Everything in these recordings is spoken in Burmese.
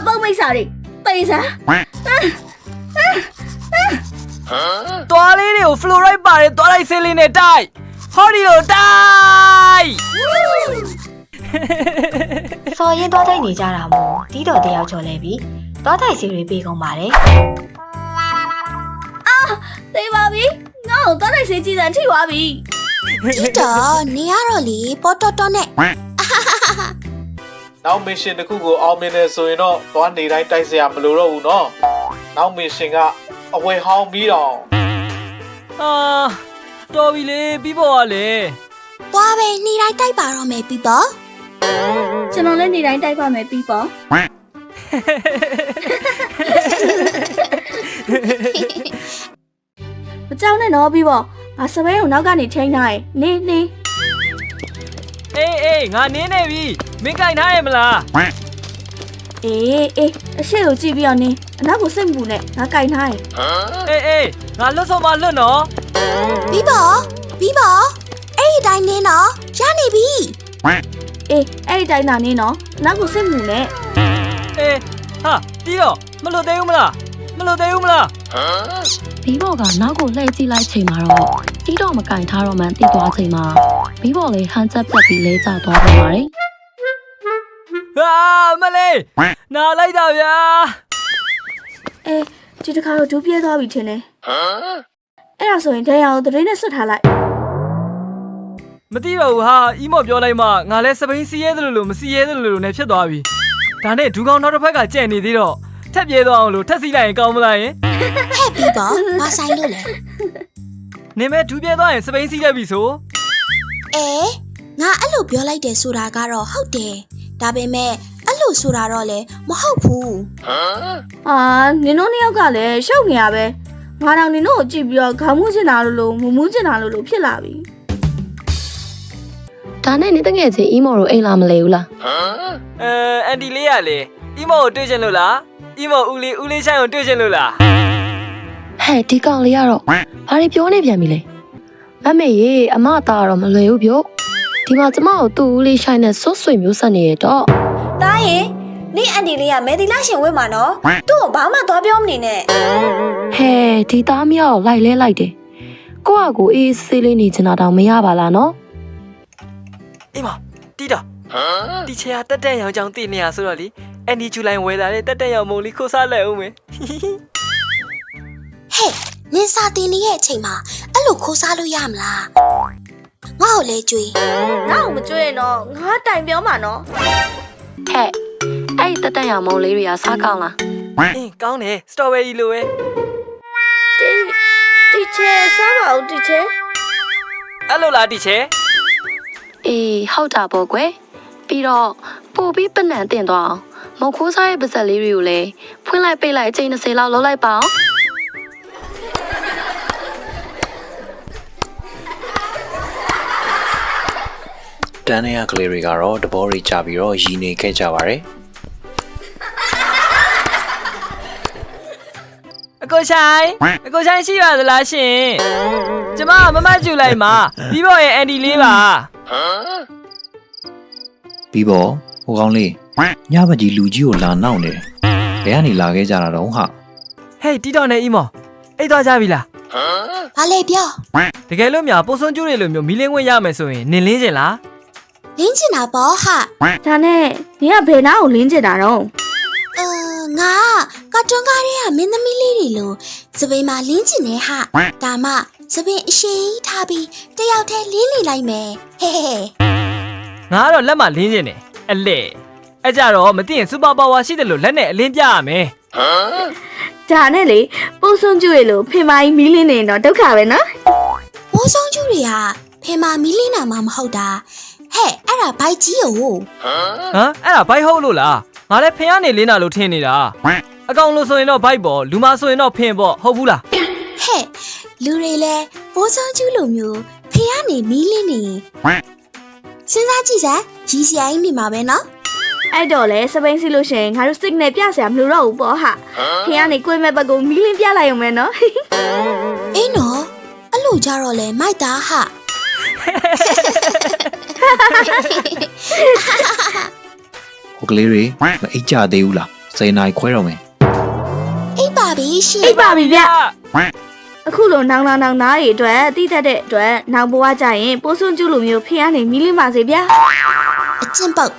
ပုံးမိတ်စာတွေပိန်စမ်းတွားလေးတွေကို fluoride ပါတယ်တွားလိုက်ဆေးလေးနဲ့တိုက်ဟောဒီလိုတိုက်စော်ရင်သွားတိုက်နေကြတာမို့တီးတော်တယောက်ကျော်လဲပြီးသွားတိုက်စီတွေပေးကုန်ပါတယ်သိပါပြီငါ့ကိုသွားတိုက်စေးကြည့်စမ်းထိသွားပြီတီးတော်နေရတော့လေပေါ်တော်တော်နဲ့နောက်မစ်ရှင်တစ်ခုကိုအောင်မြင်နေဆိုရင်တော့သွားနေတိုင်းတိုက်စရာမလိုတော့ဘူးနော်နောက်မစ်ရှင်ကအဝယ်ဟောင်းပြီးတော့တော်ပြီလေပြီးပေါ်ကလေသွားပဲနေတိုင်းတိုက်ပါတော့မယ်ပြီးပေါ့ကျွန်တော်လည်းနေတိုင်းတိုက်ပါမယ်ပြီးပေါ့မကြောက်နဲ့တော့ပြီးပေါ့ငါစပယ်ကိုနောက်ကနေထိန်းထားရင်နေအေးငါနင်းနေပြီမင်းကြိုင်ထားရမလားအေးအရှိကိုကြည့်ပြီးတော့နေအနောက်ကိုစိတ်မပူနဲ့ငါကြိုင်ထားရင်အေးငါလွတ်ဆုံးမလွတ်နော်ပြီးပေါ့အဲ့ဒီတိုင်းနင်းတော့ရနေပြီအဲ့ဒီတိုင်းသာနေနော်အနောက်ကိုစိတ်မပူနဲ့ဟာတီးတော့မလွတ်သေးဘူးမလားဘီဘော်ကနောက်ကိုလှည့်ကြည့်လိုက်ချိန်မှာတော့တီးတော့မကင်ထားတော့မှတီးသွားချိန်မှာဘီဘော်လေးဟန်ချက်ပြတ်ပြီးလဲကျသွားပြန်ပါတယ်ဟာမလေးနာလိုက်တာဗျာဒီတစ်ခါတော့ဒူးပြဲသွားပြီထင်တယ်အဲ့ဒါဆိုရင်ဒဲရအောင်သတင်းနဲ့ဆွတ်ထားလိုက်မသိတော့ဘူးဟာအီးမော်ပြောလိုက်မှငါလဲစပိန်စီးရဲတယ်လို့မစီးရဲတယ်လို့နဲ့ဖြစ်သွားပြီဒါနဲ့ဒူကောင်နောက်တစ်ဖက်ကကြံ့နေသေးတော့ထက်ပြေးသွားအောင်လို့ထက်စီးလိုက်ရင်ကောင်းမလားယင်ဟဲ့ပြီးပေါ့မဆိုင်လို့လေနင်မဲဒူးပြေးသွားရင်စပိန်စီးရက်ပြီဆိုငါအဲ့လိုပြောလိုက်တယ်ဆိုတာကတော့ဟုတ်တယ်ဒါပေမဲ့အဲ့လိုဆိုတာတော့လေမဟုတ်ဘူးနင်တို့နှစ်ယောက်ကလည်းရှုပ်နေရပဲငါတော့နင်တို့ကိုကြည့်ပြီးတော့ခေါင်းမူးချင်တာလို့မမူးချင်တာလို့ဖြစ်လာပြီဒါနဲ့နေတငယ်ချင်းအီမော်တို့အိမ်လာမလဲဘူးလားအန်တီလေးရလေအီမော်ကိုတွေ့ချင်လို့လားအီမော်ဦးလေးဆိုင်ကိုတွေ့ချင်လို့လားဟဲ့ဒီကောင်လေးကတော့ဘာတွေပြောနေပြန်ပြီလဲမမေရေအမသားတော့မလွယ်ဘူးပြောဒီမှာကျမကိုသူ့ဦးလေးဆိုင်နဲ့ဆွဆွေမျိုးဆက်နေရတော့တားရင်နေအန်တီလေးကမဲဒီလာရှင်ဝဲမှာနော်သူ့ကိုဘာမှသွားပြောမနေနဲ့ဟဲ့ဒီသားမရောက်လိုက်တယ်ကိုကကိုအေးဆေးလေးနေချင်တာတောင်မရပါလားနော်အေးမတီးတော့တီချေကတက်ရောင်ကြောင်တည်နေရဆိုတော့လေအန်ဒီဂျူလိုင်းဝဲလာတဲ့တက်ရောင်မုံလေးခိုးစားလိုက်အောင်မယ်ဟဲ့နင်စာတင်နေရဲ့အချိန်မှာအဲ့လိုခိုးစားလို့ရမလားငါ့ကိုလေကြွေးငါ့ကိုမကြွေးတော့ငါတိုင်ပြောမှာနော်ဟဲ့အဲ့ဒီတက်ရောင်မုံလေးတွေကစားကောင်းလားကောင်းတယ်စတော်ဘယ်ရီလိုပဲတီချေစားပါဦးတီချေအဲ့လိုလားတီချေအေးဟုတ်တာပေါ့ကွယ်ပြီးတော့ပို့ပြီးပနံတင်သွားအောင်မုတ်ခိုးစားရဲ့ပါဇက်လေးတွေကိုလည်းဖွင့်လိုက်ပိတ်လိုက်အချိန်20လောက်လုပ်လိုက်ပါအောင်တန်းနေရကလေးတွေကတော့တဘောတွေကြပြီးတော့ရည်နေခဲ့ကြပါတယ်အကိုဆိုင်ရှိပါသလားရှင်ကျမမမကျူလိုက်မှာပြီးတော့ရဲ့အန်ဒီလေးပါပြီးတော့ဟိုကောင်းလေးညဘကြီးလူကြီးကိုလာနှောက်နေတယ်ဘယ်ကနေလာခဲ့ကြတာတော့ဟာဟေးတီးတော်နဲ့အီမော်အိတ်သွားကြပြီလားဘာလဲပြောတကယ်လို့များပိုစွန်းကျူးတွေလိုမျိုးမီးလင်းဝင်ရမယ်ဆိုရင်နင်လင်းချင်လားလင်းချင်တာပေါ့ဟာဒါနဲ့နင်ကဘယ်နာကိုလင်းချင်တာတော့ငါကာတွန်းကားတွေကမင်းသမီးလေးတွေလိုစပိန်မှာလင်းချင်နေဟာဒါမှစပိန်အရှိန်ထားပြီးတယောက်တည်းလင်းနေလိုက်မယ်ဟဲ့ငါကတော့လက်မလင်းချင်တယ်အလဲအဲ့ကြတော့မသိရင်စူပါပါဝါရှိတယ်လို့လက်နဲ့အလင်းပြရမယ်ဒါနဲ့လေပိုးဆုံးကျူရလို့ဖေမိုင်းမီးလင်းနေတော့ဒုက္ခပဲနော်ပိုးဆုံးကျူတွေကဖေမာမီးလင်းတာမှမဟုတ်တာဟဲ့အဲ့ဒါဘိုက်ကြီးကိုအဲ့ဒါဘိုက်ဟုတ်လို့လားငါလည်းဖင်ကနေလင်းတာလို့ထင်နေတာအကောင်လို့ဆိုရင်တော့ဘိုက်ပေါ့လူမဆိုရင်တော့ဖင်ပေါ့ဟုတ်ဘူးလားဟဲ့လူတွေလည်းပိုးဆုံးကျူလိုမျိုးဖေကနေမီးလင်းနေစဉ်းစားကြည့်စမ်းရီးစရာကြီးနေမှာပဲနော်အဲ့တော့လေစပိန်စီလို့ရှိရင်ငါတို့ signal ပြစရာမလိုတော့ဘူးပေါ့ဟာဖေကနေကိုယ်မဲ့ဘက်ကိုမီးလင်းပြလိုက်အောင်မယ်နော်အေးနော်အဲ့လိုကြတော့လေမိုက်တာဟာဟိုကလေးတွေမအိတ်ကြသေးဘူးလား စိန်နိုင်ခွဲတော့မယ် အိပ်ပါပြီရှင် အိပ်ပါပြီဗျအခုလိုနောင်နာရီအတွက်တိသက်တဲ့အတွက်နောင်ဘဝကြရင်ပိုးစွန်းကျူးလိုမျိုးဖျားနေမီးလေးပါစေဗျာ အကျင့်ပုတ်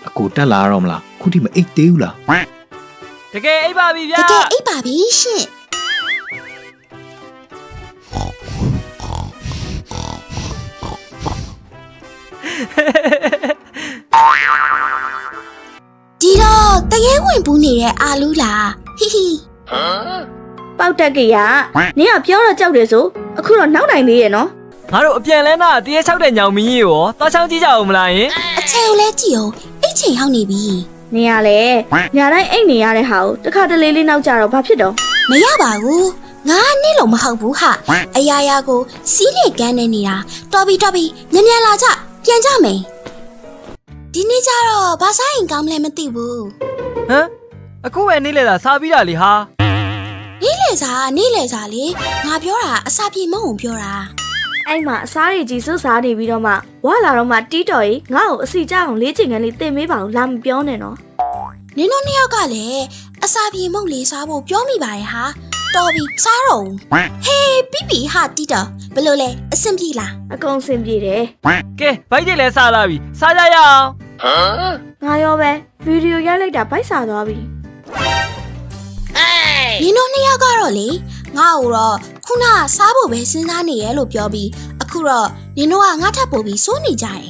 အကိုတက်လာတော့မလားခုထိမအိတ်သေးဘူးလား တကယ်အိပ်ပါပြီဗျာ တကယ်အိပ်ပါပြီရှင်ဒီတော့တရေဝင်ပူးနေတဲ့အာလူးလားဟီဟီ ပေါက်တက်ကရနင်ကပြောတော့ကြောက်တယ်ဆိုအခုတော့နောက်နိုင်သေးရဲ့နော် ငါတို့အပြန်လဲနာတရေချောက်တဲ့ညောင်မင်းကြီးရောသွားချောင်းကြည့်ကြအောင်မလားယင် အချိန်ကိုလဲကြည့်အောင်အိတ်ချိန်ဟောင်းနေပြီ နင်ကလည်းညာတိုင်းအိတ်နေရတဲ့ဟာကိုတစ်ခါတလေလေးနောက်ကြတော့ဘာဖြစ်တော့ မရပါဘူးငါနေ့လုံးမဟုတ်ဘူးဟာအရာရာကိုစီးနေကန်းနေနေတာတော်ပြီမြန်မြန်လာကြပြန်ကြမယ်ဒီနေ့ကျတော့ဘာစားရင်ကောင်းမလဲမသိဘူး ဟမ်အခုပဲနေလေတာစားပြီးတာလေဟာ နေ့လေစားလေငါပြောတာအစာပြေမဟုတ်ပြောတာ အဲ့မှာအစားရည်ကြီးစွတ်စားနေပြီးတော့မှဝါလာတော့မှတီးတော်ကြီးငါ့ကိုအစီကြအောင်လေးချင်ကလေးတင်မေးပါအောင်လာမပြောနဲ့နော် နင်တို့နှစ်ယောက်ကလည်းအစာပြေမုတ်လေးစားဖို့ပြောမိပါရဲ့ဟာတော်ပြီစားတော့ဟေးပြီဟာတီတာဘလို့လဲအဆင်ပြေလား အကုန်စင်ပြေတယ် ကဲဘိုက်တွေလည်းစားလာပြီစားကြရအောင် ငါရောပဲဗီဒီယိုရိုက်လိုက်တာဗိုက်စာသွားပြီ နင်တို့နှစ်ယောက်ကတော့လေငါ့ကိုတော့ခုနစားဖို့ပဲစဉ်းစားနေရဲလို့ပြောပြီးအခုတော့နင်တို့ကငါထပ်ပို့ပြီးစိုးနေကြတယ်